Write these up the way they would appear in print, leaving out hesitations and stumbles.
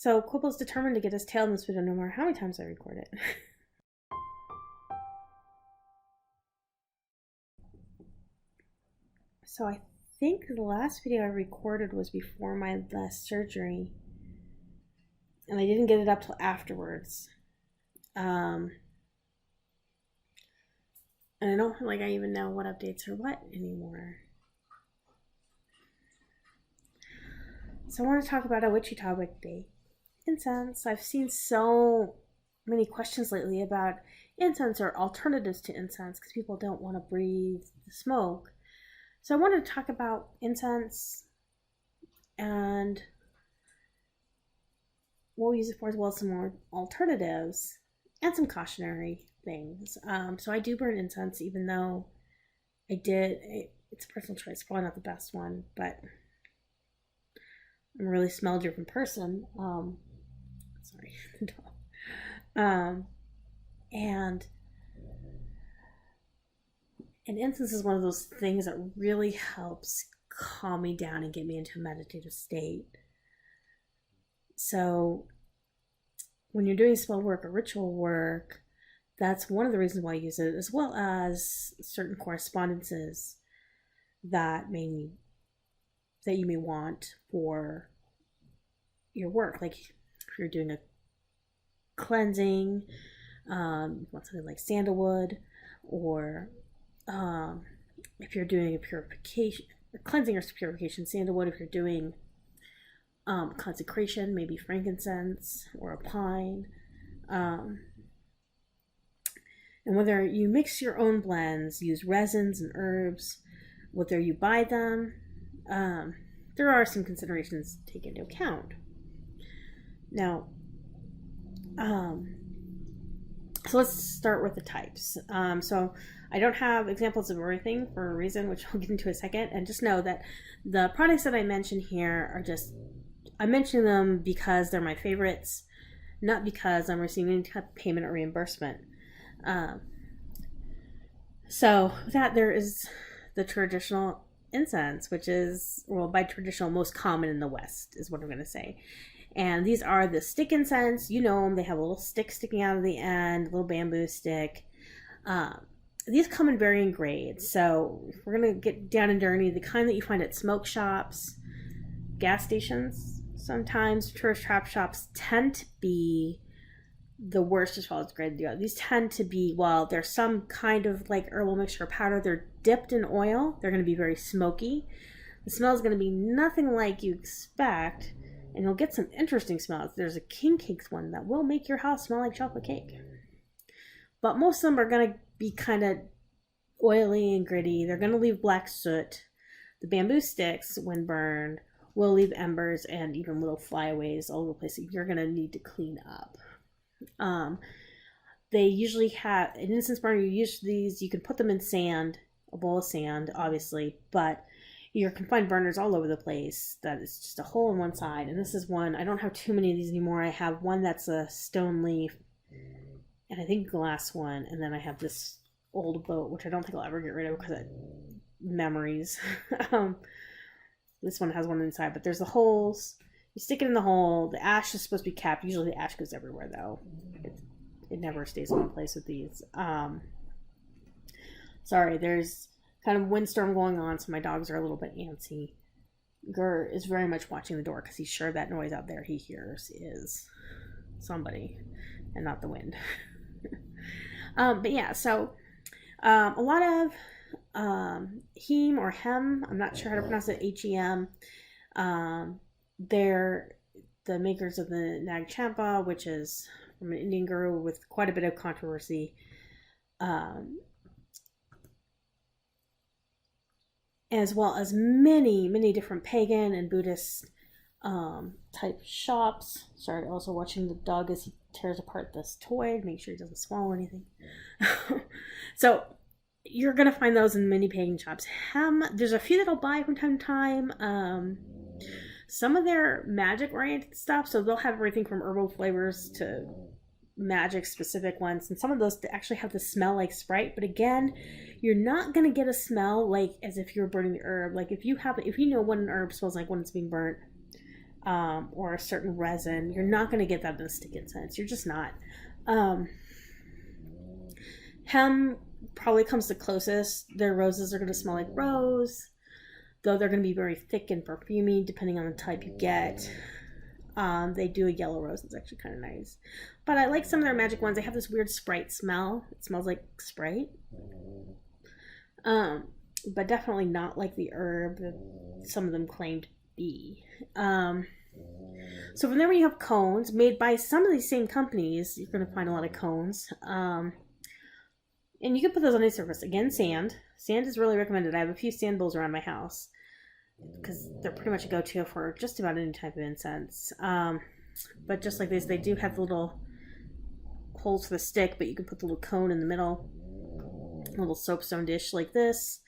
So Quibble's determined to get his tail in this video no matter how many times I record it. So I think the last video I recorded was before my last surgery. And I didn't get it up till afterwards. And I don't feel like I even know what updates are what anymore. So I want to talk about a witchy topic today. Incense. I've seen so many questions lately about incense or alternatives to incense because people don't want to breathe the smoke. So I wanted to talk about incense and what we use it for, as well as some more alternatives and some cautionary things. So I do burn incense, even though it's a personal choice, probably not the best one, but I'm a really smell driven person. Sorry, the dog. And incense is one of those things that really helps calm me down and get me into a meditative state. So when you're doing spell work or ritual work, that's one of the reasons why I use it, as well as certain correspondences that you may want for your work. Like if you're doing a cleansing, you want something like sandalwood, or if you're doing a purification, cleansing or purification, sandalwood. If you're doing consecration, maybe frankincense or a pine. And whether you mix your own blends, use resins and herbs, whether you buy them, there are some considerations to take into account. Now, so let's start with the types. So I don't have examples of everything for a reason, which I'll get into in a second. And just know that the products that I mention here are I'm mentioning them because they're my favorites, not because I'm receiving any type of payment or reimbursement. So with that, there is the traditional incense, which is, well, by traditional, most common in the West, is what I'm going to say. And these are the stick incense. You know them. They have a little stick sticking out of the end, a little bamboo stick. These come in varying grades. So if we're going to get down and dirty, the kind that you find at smoke shops, gas stations, sometimes tourist trap shops tend to be the worst as far as grade go. These tend to be, while there's some kind of like herbal mixture or powder, they're dipped in oil. They're going to be very smoky. The smell is going to be nothing like you expect. And you'll get some interesting smells. There's a king cakes one that will make your house smell like chocolate cake. But most of them are going to be kind of oily and gritty. They're going to leave black soot. The bamboo sticks, when burned, will leave embers and even little flyaways all over the place that you're going to need to clean up. They usually have, an incense burner, you can put them in sand, a bowl of sand, obviously, but you can find burners all over the place that is just a hole in one side. And this is one, I don't have too many of these anymore. I have one that's a stone leaf, and I think glass one, and then I have this old boat, which I don't think I'll ever get rid of because of memories. This one has one inside, but there's the holes. You stick it in the hole. The ash is supposed to be capped. Usually the ash goes everywhere, though. It never stays in one place with these. Sorry, there's kind of windstorm going on, so my dogs are a little bit antsy. Gur is very much watching the door because he's sure that noise out there he hears is somebody and not the wind. But yeah, so a lot of heme or hem, I'm not sure how to pronounce it, H-E-M. They're the makers of the Nag Champa, which is from an Indian guru with quite a bit of controversy. As well as many, many different pagan and Buddhist type shops. Sorry, also watching the dog as he tears apart this toy to make sure he doesn't swallow anything. So you're going to find those in many pagan shops. There's a few that I'll buy from time to time. Some of their magic-oriented stuff, so they'll have everything from herbal flavors to magic-specific ones, and some of those actually have the smell like Sprite, but again, you're not going to get a smell like as if you're burning the herb. Like if you know what an herb smells like when it's being burnt, or a certain resin. You're not going to get that in a stick incense. You're just not. Hem probably comes the closest. Their roses are going to smell like rose, though they're going to be very thick and perfumey depending on the type you get. They do a yellow rose. It's actually kind of nice. But I like some of their magic ones. They have this weird Sprite smell. It smells like Sprite. But definitely not like the herb that some of them claim to be. So from there you have cones made by some of these same companies. You're going to find a lot of cones. And you can put those on any surface. Again, sand. Sand is really recommended. I have a few sand bowls around my house because they're pretty much a go-to for just about any type of incense. But just like this, they do have the little holes for the stick, but you can put the little cone in the middle. A little soapstone dish like this.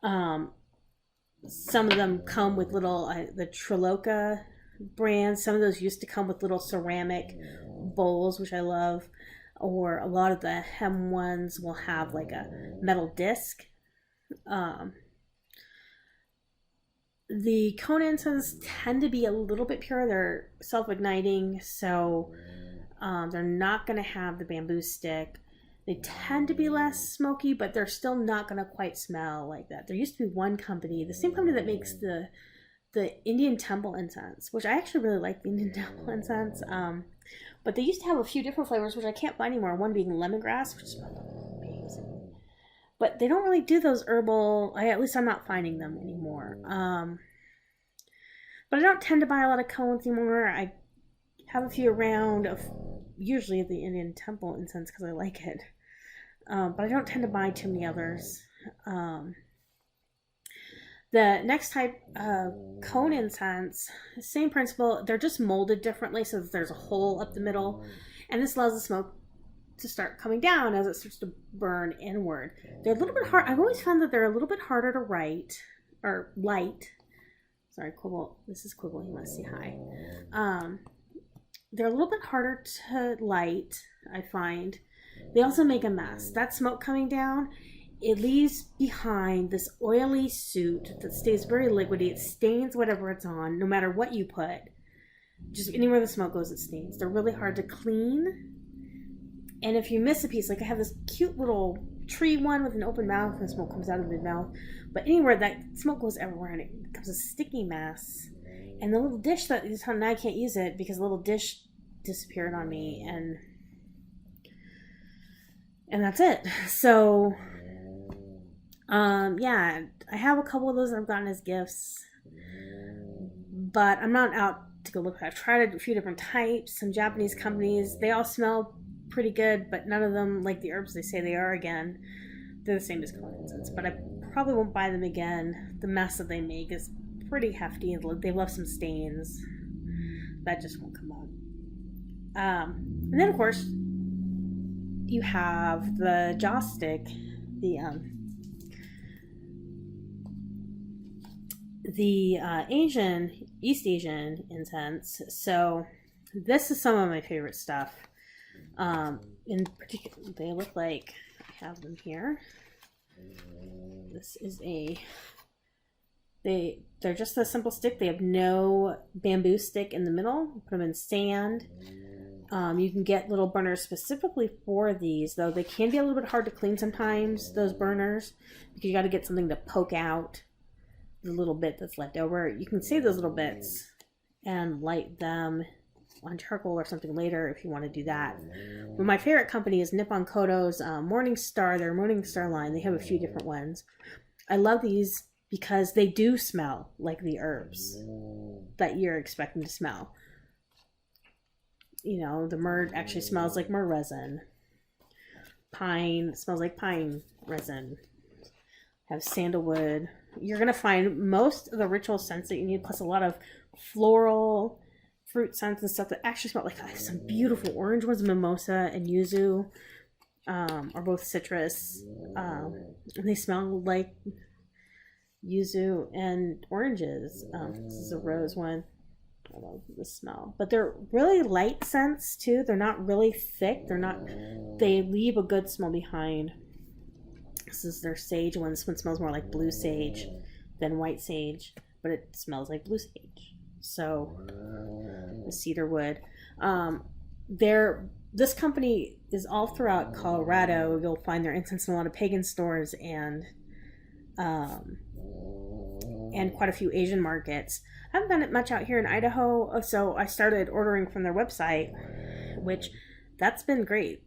Some of them come with little, the Triloka brand. Some of those used to come with little ceramic bowls, which I love. Or a lot of the hem ones will have like a metal disc. The cone incense tend to be a little bit pure. They're self-igniting, so they're not going to have the bamboo stick. They tend to be less smoky, but they're still not going to quite smell like that. There used to be one company, the same company that makes the Indian temple incense, which I actually really like the Indian temple incense. But they used to have a few different flavors, which I can't find anymore. One being lemongrass, which smells amazing. But they don't really do those herbal, at least I'm not finding them anymore. But I don't tend to buy a lot of cones anymore. I have a few around, usually the Indian temple incense because I like it. But I don't tend to buy too many others. The next type, cone incense, same principle. They're just molded differently so that there's a hole up the middle. And this allows the smoke to start coming down as it starts to burn inward. They're a little bit hard. I've always found that they're a little bit harder to light. Sorry, Quibble. This is Quibble. He wants to say hi. They're a little bit harder to light, I find. They also make a mess. That smoke coming down, it leaves behind this oily soot that stays very liquidy. It stains whatever it's on, no matter what you put. Just anywhere the smoke goes, it stains. They're really hard to clean. And if you miss a piece, like I have this cute little tree one with an open mouth and smoke comes out of the mouth. But anywhere, that smoke goes everywhere and it becomes a sticky mess. And the little dish now I can't use it because the little dish disappeared on me. And that's it. So, yeah, I have a couple of those that I've gotten as gifts. But I'm not out to go look. I've tried a few different types. Some Japanese companies, they all smell pretty good, but none of them like the herbs they say they are again. They're the same as cone incense, but I probably won't buy them again. The mess that they make is pretty hefty. They left some stains. That just won't come out. And then of course you have the joss stick, the East Asian incense. So this is some of my favorite stuff. In particular, they look like, I have them here. This is they're just a simple stick. They have no bamboo stick in the middle. Put them in sand. You can get little burners specifically for these, though they can be a little bit hard to clean sometimes, those burners, because you got to get something to poke out the little bit that's left over. You can save those little bits and light them on charcoal or something later if you want to do that. But my favorite company is Nippon Kodo's Morning Star, their Morning Star line. They have a few different ones. I love these because they do smell like the herbs that you're expecting to smell. You know, the myrrh actually smells like myrrh resin. Pine smells like pine resin. Have sandalwood. You're going to find most of the ritual scents that you need, plus a lot of floral fruit scents and stuff that actually smell like some beautiful orange ones. Mimosa and yuzu are both citrus. And they smell like yuzu and oranges. This is a rose one. I love the smell. But they're really light scents too. They're not really thick. They leave a good smell behind. This is their sage one. This one smells more like blue sage than white sage, but it smells like blue sage. So the cedar wood. This company is all throughout Colorado. You'll find their incense in a lot of pagan stores and quite a few Asian markets. I haven't done it much out here in Idaho, so I started ordering from their website, which that's been great.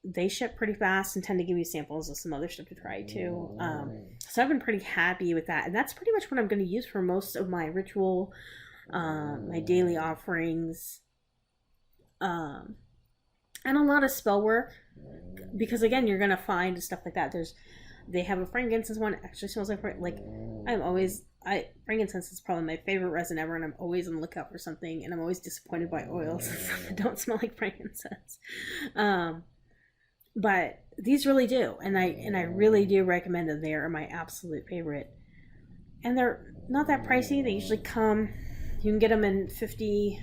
They ship pretty fast and tend to give you samples of some other stuff to try too. So I've been pretty happy with that, and that's pretty much what I'm going to use for most of my ritual, my daily offerings, and a lot of spell work. Because again, you're gonna find stuff like that. They have a frankincense one. It actually smells like frankincense is probably my favorite resin ever, and I'm always on the lookout for something. And I'm always disappointed by oils that don't smell like frankincense. But these really do, and I really do recommend them. They are my absolute favorite, and they're not that pricey. They usually come. You can get them in 50.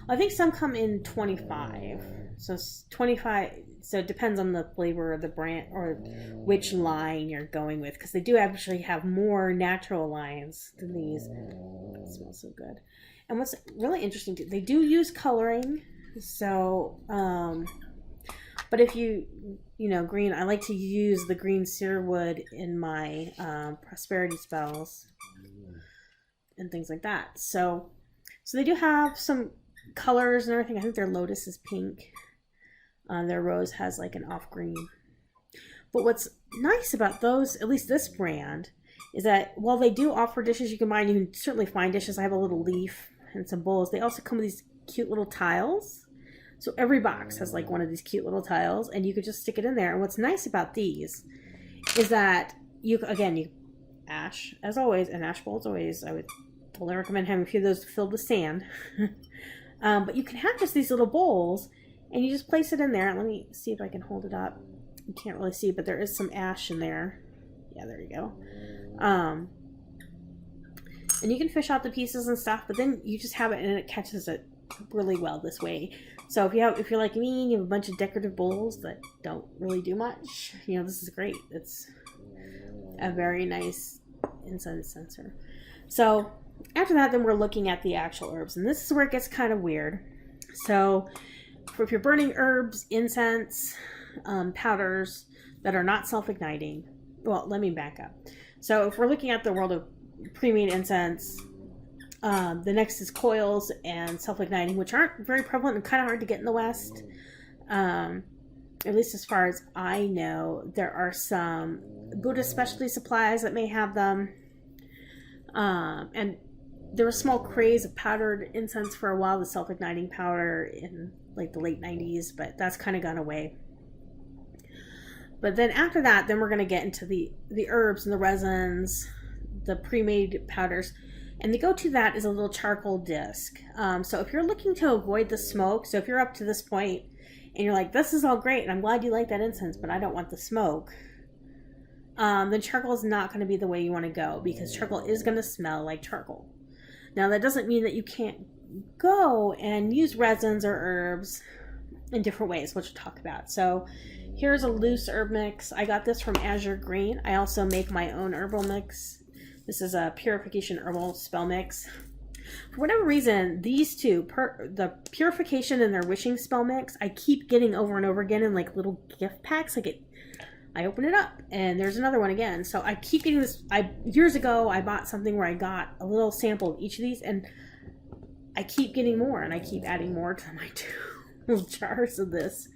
I think some come in 25. So 25. So it depends on the flavor of the brand or which line you're going with, because they do actually have more natural lines than these. It smells so good. And what's really interesting, they do use coloring. So, but if green, I like to use the green cedarwood in my prosperity spells and things like that. So they do have some colors and everything. I think their lotus is pink. Their rose has like an off green. But what's nice about those, at least this brand, is that while they do offer dishes you can buy, and you can certainly find dishes. I have a little leaf and some bowls. They also come with these cute little tiles. So every box has like one of these cute little tiles, and you could just stick it in there. And what's nice about these is that you ash, as always, and ash bowls always. I would totally recommend having a few of those filled with sand. But you can have just these little bowls, and you just place it in there. Let me see if I can hold it up. You can't really see, but there is some ash in there. Yeah, there you go. And you can fish out the pieces and stuff, but then you just have it, and it catches it really well this way. So if you're like me and you have a bunch of decorative bowls that don't really do much, this is great. It's a very nice incense censer. So after that, then we're looking at the actual herbs, and this is where it gets kind of weird. So if you're burning herbs, incense, powders that are not self-igniting, well, let me back up. So if we're looking at the world of pre-made incense, the next is coils and self-igniting, which aren't very prevalent and kind of hard to get in the West. At least as far as I know. There are some Buddhist specialty supplies that may have them. And there was a small craze of powdered incense for a while, the self-igniting powder in like the late 90s, but that's kind of gone away. But then after that, then we're going to get into the herbs and the resins, the pre-made powders. And the go-to that is a little charcoal disc. So if you're looking to avoid the smoke, so if you're up to this point and you're like, this is all great, and I'm glad you like that incense, but I don't want the smoke, then charcoal is not going to be the way you want to go, because charcoal is going to smell like charcoal. Now, that doesn't mean that you can't go and use resins or herbs in different ways, which we'll talk about. So here's a loose herb mix. I got this from Azure Green. I also make my own herbal mix. This is a purification herbal spell mix. For whatever reason, these two, the purification and their wishing spell mix, I keep getting over and over again in like little gift packs. I open it up and there's another one again. So I keep getting this. Years ago, I bought something where I got a little sample of each of these, and I keep getting more, and I keep adding more to my 2 little jars of this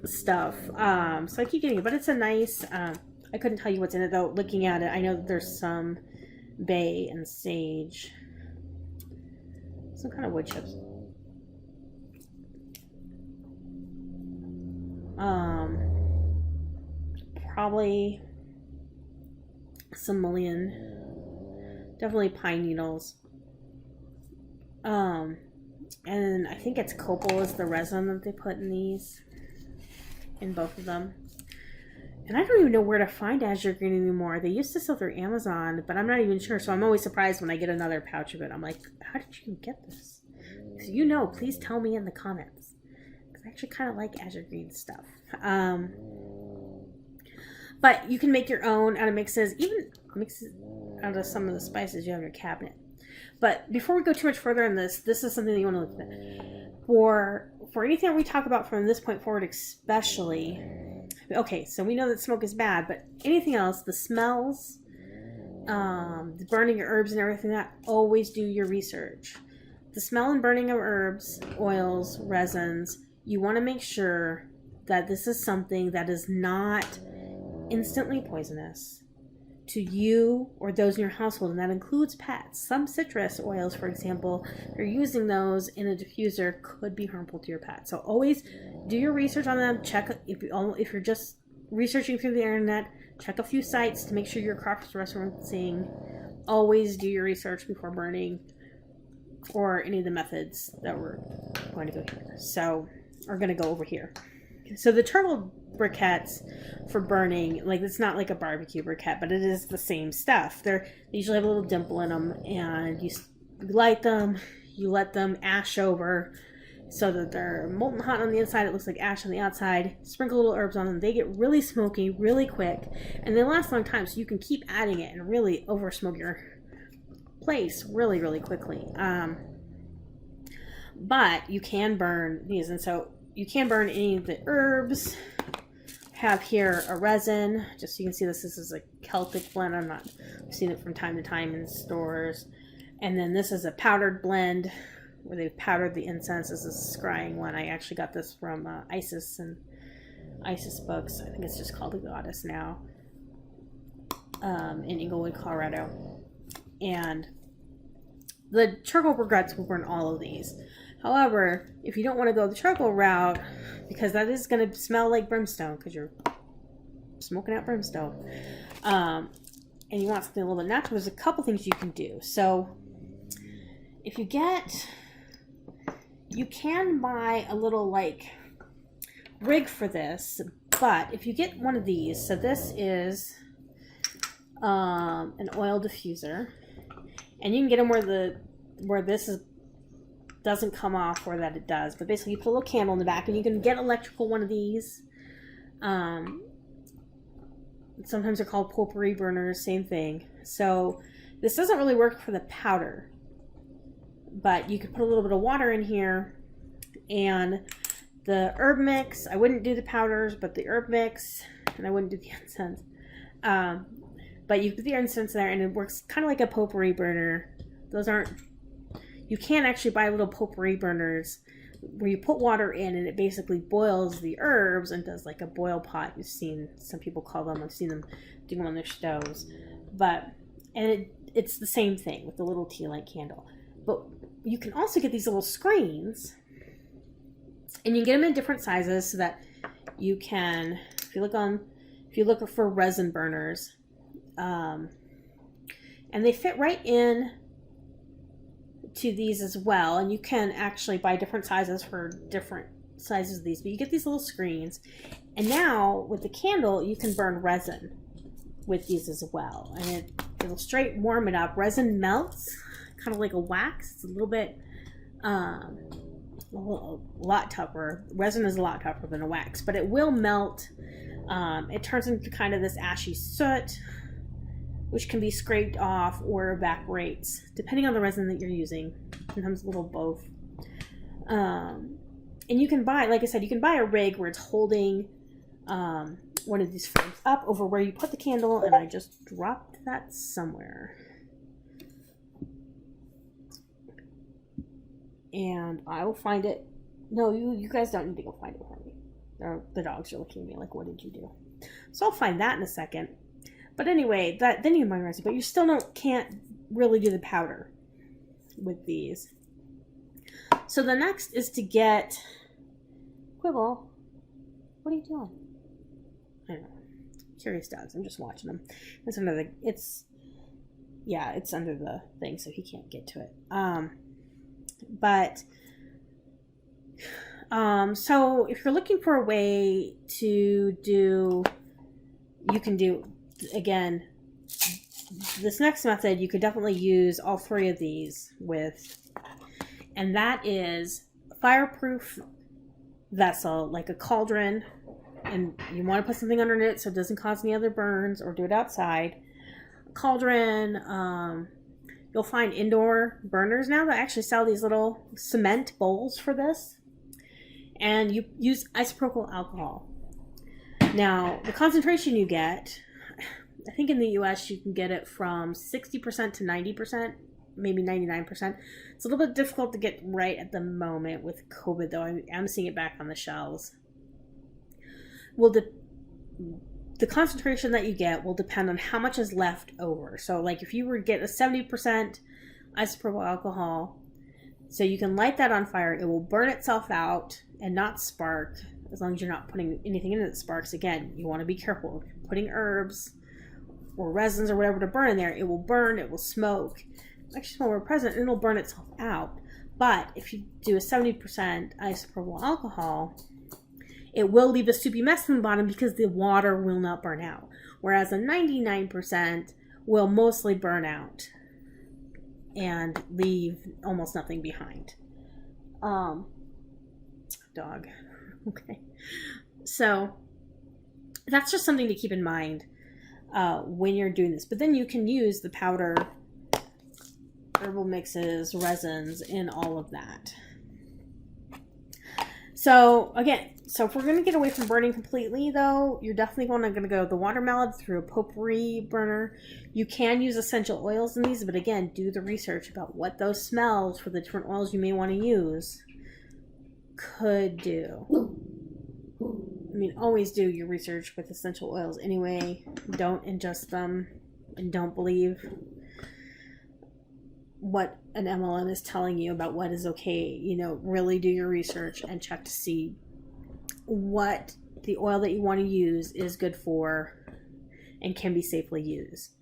stuff. So I keep getting it, but it's a nice, I couldn't tell you what's in it though. Looking at it, I know that there's some bay and sage, some kind of wood chips. Probably some mullein, definitely pine needles. And I think it's copal is the resin that they put in these, in both of them. And I don't even know where to find Azure Green anymore. They used to sell through Amazon, but I'm not even sure. So I'm always surprised when I get another pouch of it. I'm like, how did you get this? If please tell me in the comments, because I actually kind of like Azure Green stuff. But you can make your own out of mixes, even mixes out of some of the spices you have in your cabinet. But before we go too much further on this, this is something that you want to look at. For anything that we talk about from this point forward, especially, okay, so we know that smoke is bad, but anything else, the smells, the burning of herbs and everything, that always do your research. The smell and burning of herbs, oils, resins, you want to make sure that this is something that is not instantly poisonous to you or those in your household, and that includes pets. Some citrus oils, for example, if you're using those in a diffuser, could be harmful to your pet. So always do your research on them. Check if you're just researching through the internet, check a few sites to make sure you're cross-referencing. Always do your research before burning, or any of the methods that we're going to go here. So we're going to go over here. So the turtle briquettes for burning, like it's not like a barbecue briquette, but it is the same stuff. They usually have a little dimple in them, and you light them, you let them ash over so that they're molten hot on the inside. It looks like ash on the outside. Sprinkle little herbs on them. They get really smoky really quick, and they last a long time, so you can keep adding it and really over smoke your place really, really quickly. But you can burn these, and so you can burn any of the herbs. Have here a resin, just so you can see this is a Celtic blend. I've seen it from time to time in stores. And then this is a powdered blend where they've powdered the incense. This is a scrying one. I actually got this from Isis and Isis Books. I think it's just called The Goddess now, in Inglewood, Colorado. And the charcoal briquettes will burn all of these. However, if you don't want to go the charcoal route, because that is going to smell like brimstone, because you're smoking out brimstone, and you want something a little bit natural, there's a couple things you can do. So if you can buy a little like rig for this, but if you get one of these, so this is an oil diffuser, and you can get them where this doesn't come off, or that it does, but basically you put a little candle in the back, and you can get an electrical one of these. Sometimes they're called potpourri burners, same thing. So this doesn't really work for the powder, but you could put a little bit of water in here, and the herb mix, I wouldn't do the powders, but the herb mix, and I wouldn't do the incense, but you put the incense there, and it works kind of like a potpourri burner. You can actually buy little potpourri burners where you put water in, and it basically boils the herbs and does like a boil pot. You've seen some people call them. I've seen them do them on their stoves. It's the same thing with the little tea light candle. But you can also get these little screens, and you get them in different sizes so that you can, if you look for resin burners, and they fit right in to these as well, and you can actually buy different sizes for different sizes of these, but you get these little screens, and now with the candle you can burn resin with these as well, and it'll straight warm it up. Resin melts kind of like a wax. It's a little bit a lot tougher. Resin is a lot tougher than a wax, but it will melt. It turns into kind of this ashy soot, which can be scraped off or evaporates, depending on the resin that you're using. Sometimes a little both. And you can buy, like I said, you can buy a rig where it's holding one of these frames up over where you put the candle, and I just dropped that somewhere. And I will find it. No, you guys don't need to go find it for me. The dogs are looking at me like, what did you do? So I'll find that in a second. But anyway, then you might recipe, but you still can't really do the powder with these. So the next is to get Quibble. What are you doing? I don't know. Curious dogs. I'm just watching them. It's under the thing, so he can't get to it. So if you're looking for a way to do, you can do, again, this next method, you could definitely use all three of these with, and that is a fireproof vessel, like a cauldron and you want to put something underneath it so it doesn't cause any other burns, or do it outside. Cauldron. You'll find indoor burners now that actually sell these little cement bowls for this. And you use isopropyl alcohol. Now, the concentration you get, I think in the US you can get it from 60% to 90%, maybe 99%. It's a little bit difficult to get right at the moment with COVID, though. I'm seeing it back on the shelves. Well, the concentration that you get will depend on how much is left over. So, like, if you were to get a 70% isopropyl alcohol, so you can light that on fire, it will burn itself out and not spark, as long as you're not putting anything in it that sparks. Again, you want to be careful. If you're putting herbs or resins or whatever to burn in there, it will burn, it will smoke. Actually, smell more present, and it'll burn itself out. But if you do a 70% isopropyl alcohol, it will leave a soupy mess in the bottom because the water will not burn out. Whereas a 99% will mostly burn out and leave almost nothing behind. Dog. Okay. So that's just something to keep in mind when you're doing this. But then you can use the powder, herbal mixes, resins, and all of that. So again, if we're going to get away from burning completely, though, you're definitely going to go the watermelon through a potpourri burner. You can use essential oils in these, but again, do the research about what those smells for the different oils you may want to use could do. I mean, always do your research with essential oils anyway. Don't ingest them, and don't believe what an MLM is telling you about what is okay. Really do your research and check to see what the oil that you want to use is good for and can be safely used.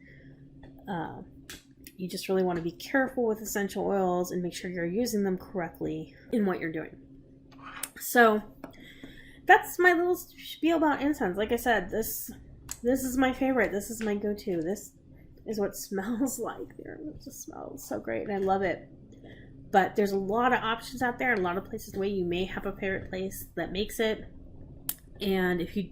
You just really want to be careful with essential oils and make sure you're using them correctly in what you're doing. So that's my little spiel about incense. Like I said, this is my favorite. This is my go-to. This is what it smells like. It just smells so great, and I love it. But there's a lot of options out there, and a lot of places the way you may have a favorite place that makes it. And if you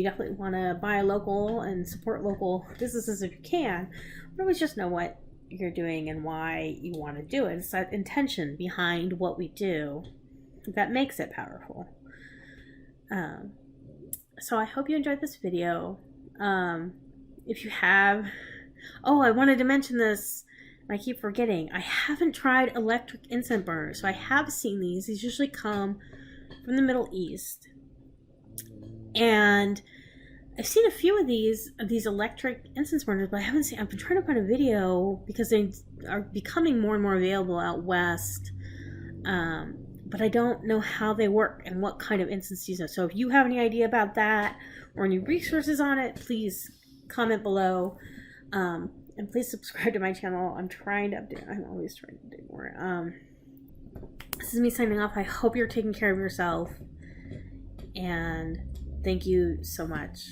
definitely want to buy local and support local businesses if you can, but always just know what you're doing and why you want to do it. It's that intention behind what we do that makes it powerful. So I hope you enjoyed this video. If you have, I wanted to mention this, and I keep forgetting. I haven't tried electric incense burners, so I have seen these. These usually come from the Middle East, and I've seen a few of these electric incense burners, but I've been trying to find a video because they are becoming more and more available out west. But I don't know how they work and what kind of incense to use. So if you have any idea about that or any resources on it, please comment below. And please subscribe to my channel. I'm trying to update. I'm always trying to do more. This is me signing off. I hope you're taking care of yourself. And thank you so much.